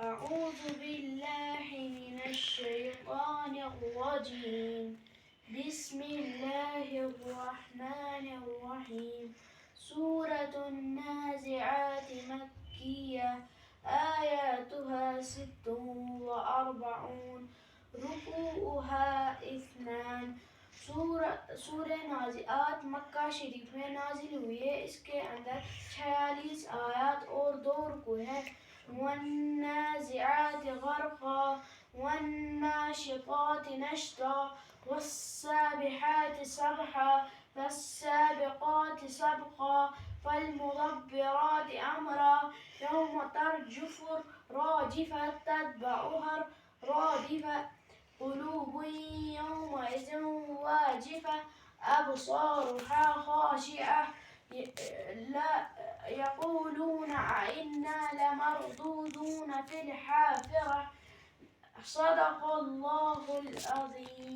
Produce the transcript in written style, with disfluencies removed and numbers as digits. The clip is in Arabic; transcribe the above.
أعوذ بالله من الشيطان الرجيم. بسم الله الرحمن الرحيم. سورة النازعات مكية، آياتها 46، ركوعها 2۔ سورہ نازعات مکہ شریف میں نازل ہوئی ہے۔ اس کے اندر 46 آیات اور 2 رکوع ہیں۔ والنازعات غرقا والناشطات نشطا والسابحات سبحا فالسابقات سبقا فالمدبرات أمرا يوم ترجف الراجفة تتبعها الرادفة قلوب يومئذ واجفة أبصارها خاشعة يقولون أئنا لمردودون في الحافرة صدق الله العظيم.